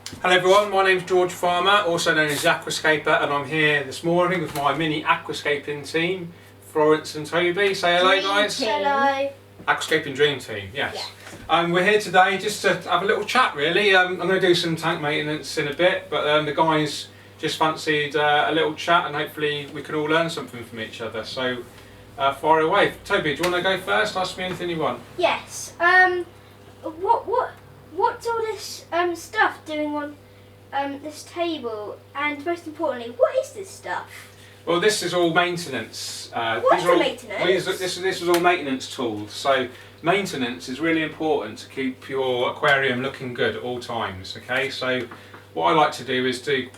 Hello everyone, my name's George Farmer, also known as the Aquascaper, and I'm here this morning with my mini aquascaping team, Florence and Toby. Say hello guys. Hello. Aquascaping Dream Team, yes. Yeah. We're here today just to have a little chat really. I'm going to do some tank maintenance in a bit, but the guys just fancied a little chat and hopefully we can all learn something from each other. So fire away. Toby, do you want to go first? Ask me anything you want. Yes. What's all this stuff doing on this table? And most importantly, what is this stuff? Well, this is all maintenance. What's the maintenance? This is all maintenance tools. So maintenance is really important to keep your aquarium looking good at all times. Okay, so what I like to do is do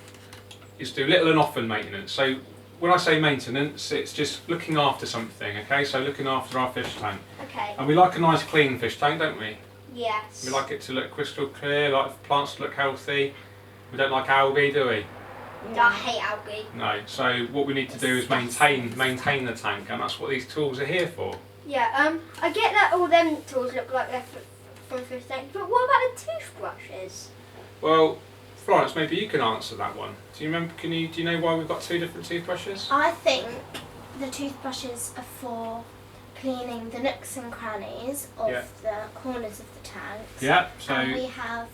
little and often maintenance. So when I say maintenance, it's just looking after something. Okay, so looking after our fish tank. Okay. And we like a nice clean fish tank, don't we? Yes. We like it to look crystal clear, like the plants to look healthy. We don't like algae, do we? No, I hate algae. No. So what we need to do is maintain the tank, and that's what these tools are here for. Yeah. I get that all them tools look like they're from fish tank, but what about the toothbrushes? Well, Florence, maybe you can answer that one. Do you remember? Do you know why we've got two different toothbrushes? I think the toothbrushes are for cleaning the nooks and crannies of the corners of the tanks. Yeah. So and we have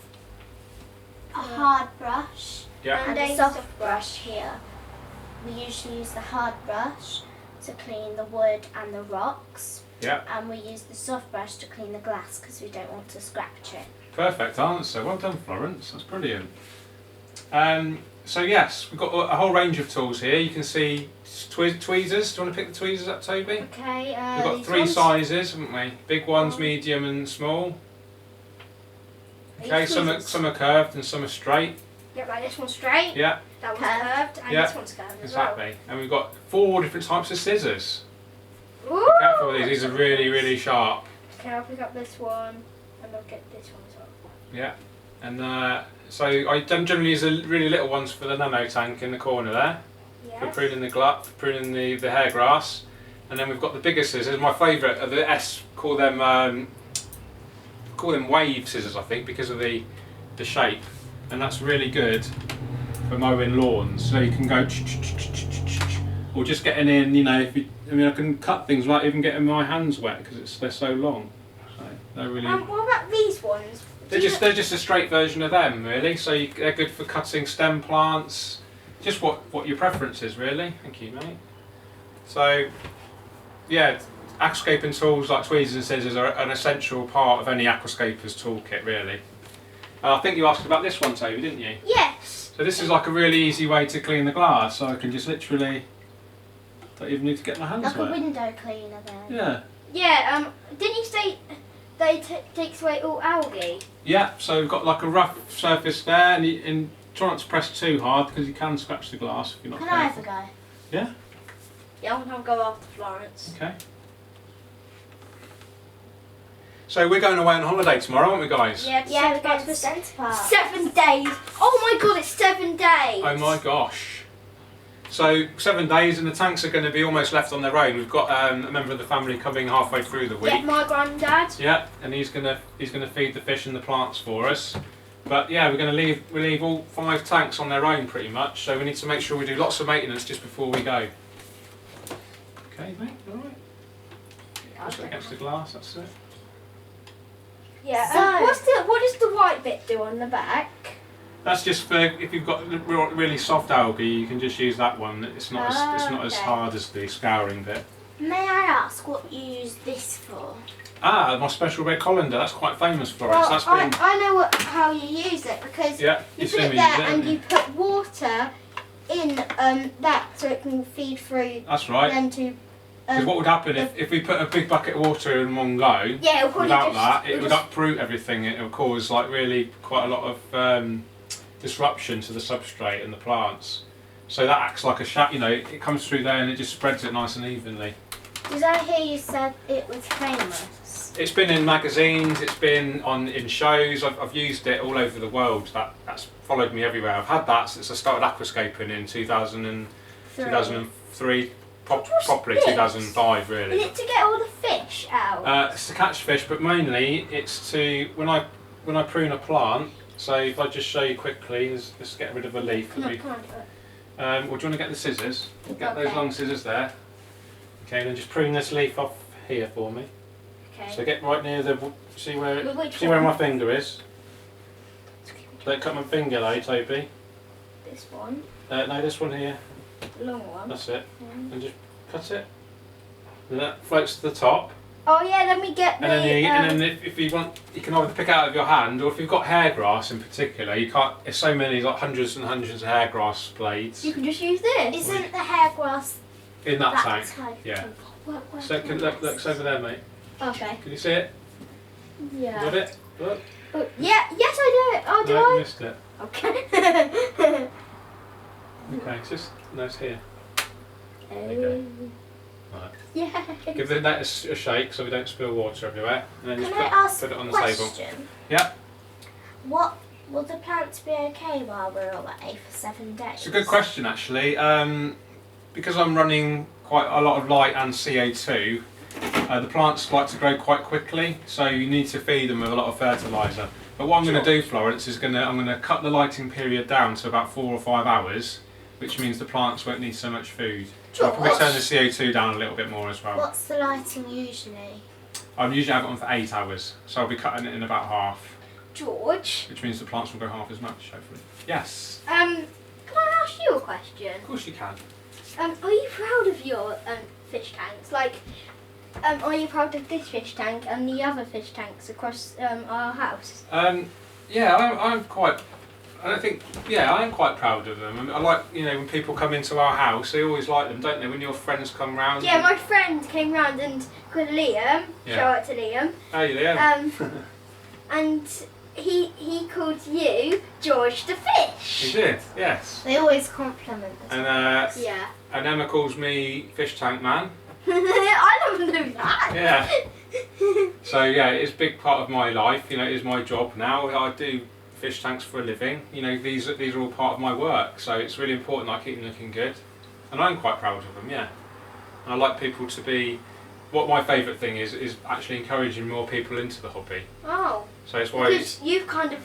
a hard brush and a soft brush here. We usually use the hard brush to clean the wood and the rocks. Yeah. And we use the soft brush to clean the glass because we don't want to scratch it. Perfect answer. Well done, Florence. That's brilliant. So yes, we've got a whole range of tools here. You can see tweezers. Do you want to pick the tweezers up, Toby? Okay. We've got three sizes, haven't we? Big ones, medium, and small. Okay, some are curved and some are straight. Yeah, like this one's straight. Yeah. That one's curved, and this one's curved as well. Exactly. And we've got 4 different types of scissors. Ooh. Be careful with these. These are really, really sharp. Okay, I'll pick up this one, and I'll get this one as well. Yeah. And so I generally use the really little ones for the nano tank in the corner there. Yes. For pruning the glut, pruning the hair grass. And then we've got the bigger scissors. My favourite are the S. Call them wave scissors, I think, because of the shape. And that's really good for mowing lawns. So you can go or just getting in. You know, I can cut things without even getting my hands wet because they're so long. So they're really. What about these ones? They're just a straight version of them, really. So they're good for cutting stem plants. Just what your preference is, really. Thank you, mate. So, yeah, aquascaping tools like tweezers and scissors are an essential part of any aquascaper's toolkit, really. I think you asked about this one, Toby, didn't you? Yes. So this is like a really easy way to clean the glass. So I can just literally don't even need to get my hands like wet. Like a window cleaner then. Yeah. Yeah. Didn't you say they takes away all algae? Yeah. So we've got like a rough surface there, and try not to press too hard because you can scratch the glass if you're not careful. Can I have a go? Yeah. Yeah, I'll go after Florence. Okay. So we're going away on holiday tomorrow, aren't we, guys? Yeah, we're going to the centre park. 7 days. Oh my god, it's 7 days. Oh my gosh. So 7 days and the tanks are going to be almost left on their own. We've got a member of the family coming halfway through the week. Yeah, my granddad. Yeah, and he's gonna feed the fish and the plants for us. But yeah, we're gonna leave all 5 tanks on their own pretty much. So we need to make sure we do lots of maintenance just before we go. Okay, mate. All right. Push it against the glass. That's it. Yeah. So, what does the white bit do on the back? That's just for if you've got really soft algae, you can just use that one. It's not as hard as the scouring bit. May I ask what you use this for? Ah, my special red colander. That's quite famous for us. Well, That's been. I know how you use it because Yeah, you put it there and you put water in that so it can feed through. That's right. Then to. Because what would happen if we put a big bucket of water in one go? Yeah, it'll without that, it would uproot everything. It will cause like really quite a lot of disruption to the substrate and the plants. So that acts like a shaft. You know, it comes through there and it just spreads it nice and evenly. Did I hear you said it was famous? It's been in magazines. It's been in shows. I've used it all over the world. That's followed me everywhere. I've had that since I started aquascaping in 2003. Properly 2005 really. Is it to get all the fish out? It's to catch fish, but mainly it's to when I prune a plant, So if I just show you quickly, let's get rid of a leaf. Well, do you want to get the scissors? Get those long scissors there. Okay, and then just prune this leaf off here for me. Okay. So get right near the, see where my finger is? Don't cut my finger though, Toby. This one? No, this one here. The long one? That's it. And just cut it. And that floats to the top. Oh yeah, then we get the... And then if you want, you can either pick out of your hand, or if you've got hair grass in particular, you can't, there's so many, like hundreds and hundreds of hair grass blades. You can just use this. Isn't the hair grass in that tank? type? Yeah. Where So look over there, mate. Okay. Can you see it? Yeah. Got it? Look. Oh, yeah, yes I do it. Oh, do No, you I? missed it. Okay. Okay, it's just, no, it's here. There you go. Right. Yeah. Give the net a shake so we don't spill water everywhere, and then Can just I ask put it on a the table. question? Yeah. What will the plants be okay while we're away for 7 days? It's a good question actually. Because I'm running quite a lot of light and CO2, the plants like to grow quite quickly, so you need to feed them with a lot of fertiliser. But what I'm going to do, Florence, is I'm going to cut the lighting period down to about 4 or 5 hours, which means the plants won't need so much food. So I'll probably turn the CO2 down a little bit more as well. What's the lighting usually? I usually have it on for 8 hours, so I'll be cutting it in about half. George. Which means the plants will go half as much, hopefully. Yes. Can I ask you a question? Of course you can. Are you proud of your fish tanks? Like, are you proud of this fish tank and the other fish tanks across our house? Yeah, I'm quite. I don't think. Yeah, I am quite proud of them. I like, when people come into our house, they always like them, don't they? When your friends come round. Yeah, my friend came round and called Liam. Yeah. Shout out to Liam. Hey, Liam. And he called you George the fish. He did. Yes. They always compliment us. And yeah. And Emma calls me Fish Tank Man. I don't know that. Yeah. So yeah, it's a big part of my life. It is my job now. I do fish tanks for a living. These are all part of my work. So it's really important that I keep them looking good, and I'm quite proud of them. Yeah. And I like people to be. What my favourite thing is actually encouraging more people into the hobby. Oh. So it's why. Because you've kind of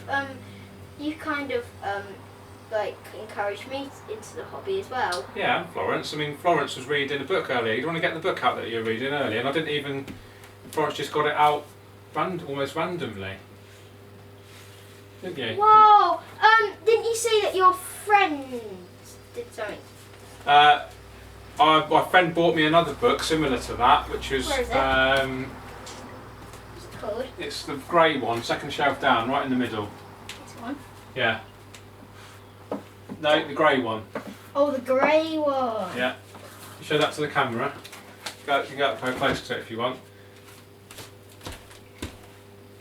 like encouraged me into the hobby as well. Yeah, Florence. I mean, Florence was reading a book earlier. You want to get the book out that you were reading earlier, and I didn't even. Florence just got it out, almost randomly. Didn't you? Whoa! Didn't you say that your friend did something? My friend bought me another book similar to that, which was. Where is it? What's it called? It's the grey one, second shelf down, right in the middle. This one. Yeah. No, the grey one. Oh, the grey one. Yeah. You show that to the camera. You can go up close to it if you want.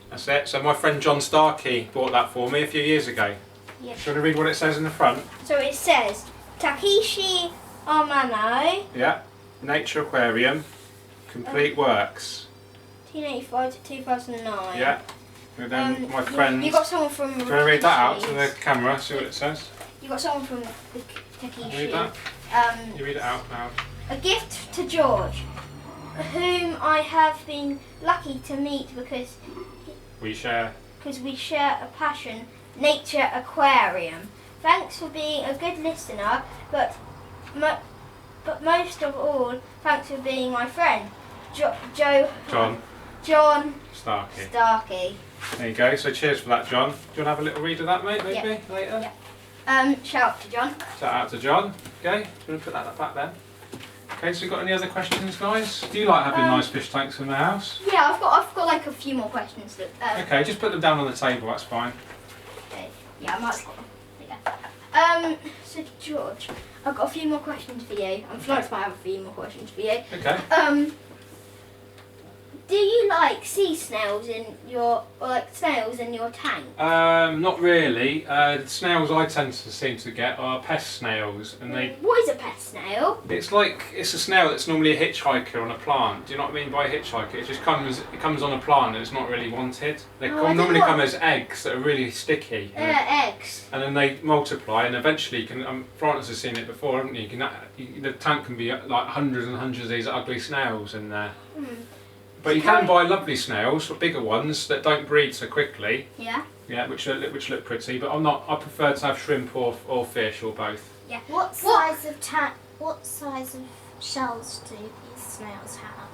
That's it. So my friend John Starkey bought that for me a few years ago. Yeah. Should I read what it says in the front? So it says Takeshi Amano. Yeah. Nature Aquarium. Complete works. 1985 to 2009. Yeah. And then my friend. You got someone from. Do you want to read that out to the camera? See what it says. You got someone from the Takeshi. Read that. You read it out now. A gift to George, whom I have been lucky to meet because We share. we share a passion, Nature Aquarium. Thanks for being a good listener, but most of all, thanks for being my friend, John Starkey. There you go. So cheers for that, John. Do you want to have a little read of that, mate? Maybe later. Yeah. Shout out to John. Shout out to John. Okay. Do you want to put that back then? Okay. So you got any other questions, guys? Do you like having nice fish tanks in the house? Yeah, I've got like a few more questions. Okay. Just put them down on the table. That's fine. Okay. Yeah, I might have got them. Yeah. So George, I've got a few more questions for you. I'm Florence might have a few more questions for you. Okay. Do you like sea snails in your tank? Not really. The snails I tend to seem to get are pest snails, and they. What is a pest snail? It's a snail that's normally a hitchhiker on a plant. Do you know what I mean by a hitchhiker? It comes on a plant and it's not really wanted. They normally come as eggs that are really sticky. Eggs. And then they multiply, and eventually you can. Florence has seen it before, haven't you? The tank can be like hundreds and hundreds of these ugly snails in there. But you can buy lovely snails, bigger ones that don't breed so quickly. Yeah. Yeah, which look pretty. But I'm not. I prefer to have shrimp or fish or both. Yeah. What size of shells do these snails have?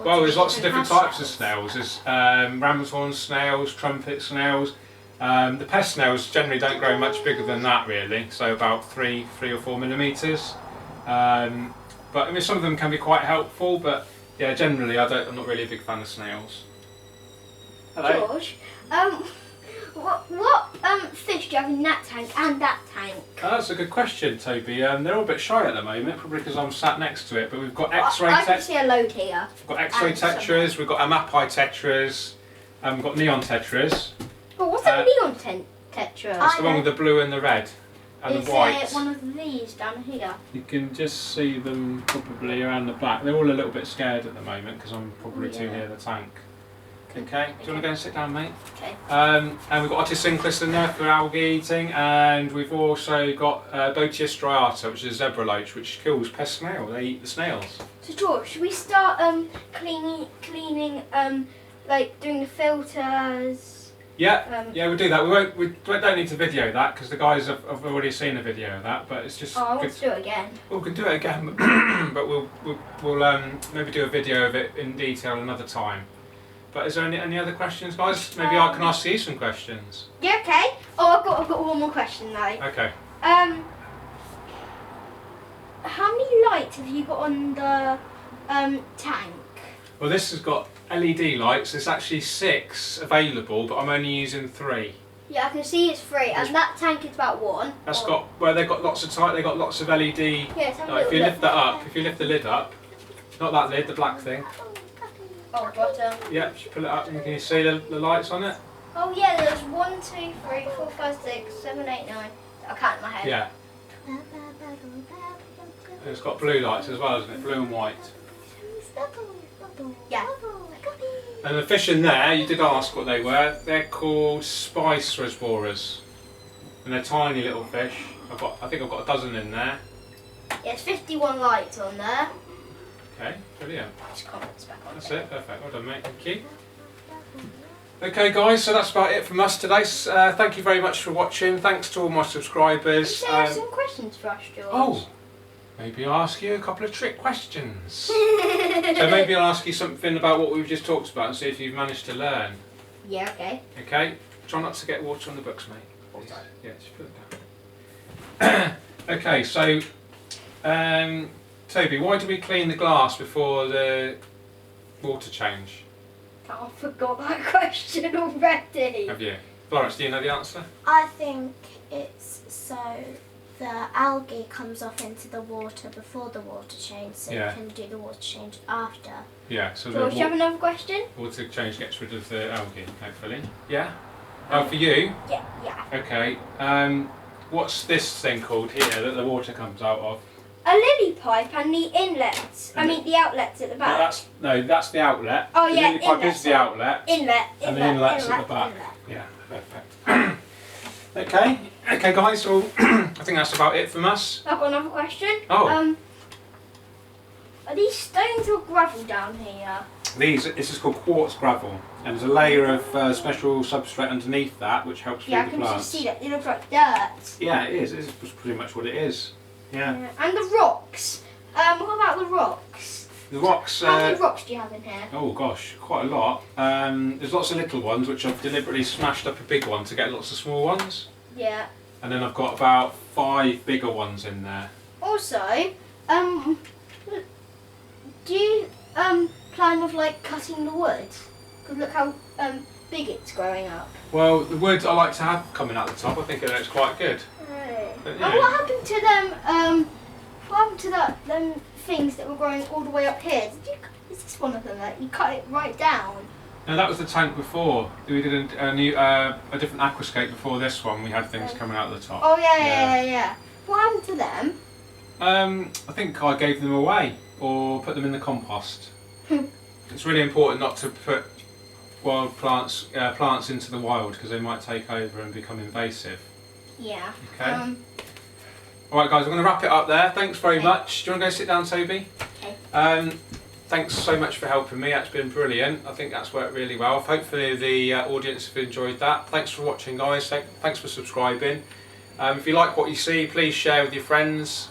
Well, there's lots of different types of snails. There's ram's horn snails, trumpet snails. The pest snails generally don't grow much bigger than that, really. So about 3 or 4 millimeters. But I mean, some of them can be quite helpful. But yeah, generally, I'm not really a big fan of snails. Hello. George, what fish do you have in that tank and that tank? That's a good question, Toby. They're all a bit shy at the moment, probably because I'm sat next to it. But we've got X-ray I can see a load here. We've got X-ray tetras. We've got amapi tetras. We've got neon tetras. But what's a neon tetra? That's the one with the blue and the red and the white. Is one of these down here? You can just see them probably around the back. They're all a little bit scared at the moment because I'm probably too near the tank. Okay, do you want to go and sit down, mate? Okay. And we've got Otis in there for algae eating, and we've also got Botia striata, which is a zebra loach, which kills pest snail. They eat the snails. So George, should we start cleaning like doing the filters? Yeah, yeah, we'll do that. We don't need to video that because the guys have already seen a video of that. But it's just. Oh, I want to do it again. Well, we can do it again, but we'll maybe do a video of it in detail another time. But is there any other questions, guys? Maybe I can ask you some questions. Yeah, okay. Oh, I've got one more question though. Okay. How many lights have you got on the tank? Well, this has got LED lights. There's actually 6 available, but I'm only using 3. Yeah, I can see it's 3, and that tank is about 1. That's got they've got lots of they've got lots of LED. Yeah, If you lift that up, if you lift the lid up, not that lid, the black thing. Oh, bottom. Yeah, just pull it up and can you see the lights on it? Oh yeah, there's 1, 2, 3, 4, 5, 6, 7, 8, 9. I count in my head. Yeah. And it's got blue lights as well, isn't it? Blue and white. Yeah. And the fish in there, you did ask what they were. They're called spice resborers, and they're tiny little fish. I think I've got a dozen in there. Yeah, it's 51 lights on there. Okay, brilliant. Just comments back on That's there. it, perfect. Well done, mate. Thank you. Okay, guys, so that's about it from us today. Thank you very much for watching. Thanks to all my subscribers. Do you have some questions for us, George? Oh, maybe I'll ask you a couple of trick questions. So maybe I'll ask you something about what we've just talked about and see if you've managed to learn. Yeah, okay. Okay, try not to get water on the books, mate. Please. Yeah, just put it down. Okay, so, Toby, why do we clean the glass before the water change? Oh, I forgot that question already. Have you? Florence, do you know the answer? I think it's so the algae comes off into the water before the water change, so you can do the water change after. Yeah, so George, do you have another question? water change gets rid of the algae, hopefully. Yeah? Oh, for you? Yeah. Okay. What's this thing called here that the water comes out of? A lily pipe and the inlets. The outlets at the back. That's the outlet. Oh the yeah, lily pipe is the outlet. Inlet. And the inlet's at the back. Yeah, perfect. Okay, guys. So I think that's about it from us. I've got another question. Oh. Are these stones or gravel down here? This is called quartz gravel, and there's a layer of special substrate underneath that which helps feed the plants. Yeah, I can just see that. It looks like dirt. Yeah, it is. It's pretty much what it is. Yeah. And the rocks. What about the rocks? The rocks. How many rocks do you have in here? Oh gosh, quite a lot. There's lots of little ones which I've deliberately smashed up a big one to get lots of small ones. Yeah. And then I've got about 5 bigger ones in there. Also, do you plan with like cutting the wood? Because look how big it's growing up. Well, the wood I like to have coming out the top. I think it looks quite good. Right. But, And what happened to them? What happened to them things that were growing all the way up here? Is this one of them that you cut it right down? No, that was the tank before. We did a different aquascape before this one. We had things coming out of the top. Oh yeah. What happened to them? I think I gave them away or put them in the compost. It's really important not to put wild plants into the wild because they might take over and become invasive. Yeah. Okay. All right, guys, I'm going to wrap it up there. Thanks very much. Do you want to go sit down, Toby? Okay. thanks so much for helping me. That's been brilliant. I think that's worked really well. Hopefully the audience have enjoyed that. Thanks for watching, guys. Thanks for subscribing. If you like what you see, please share with your friends.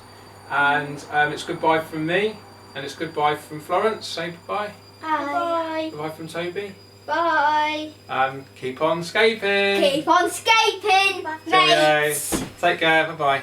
And it's goodbye from me, and it's goodbye from Florence. Say goodbye. Bye. Goodbye from Toby. Bye. Keep on scaping. Keep on scaping, mates. Take care. Bye bye.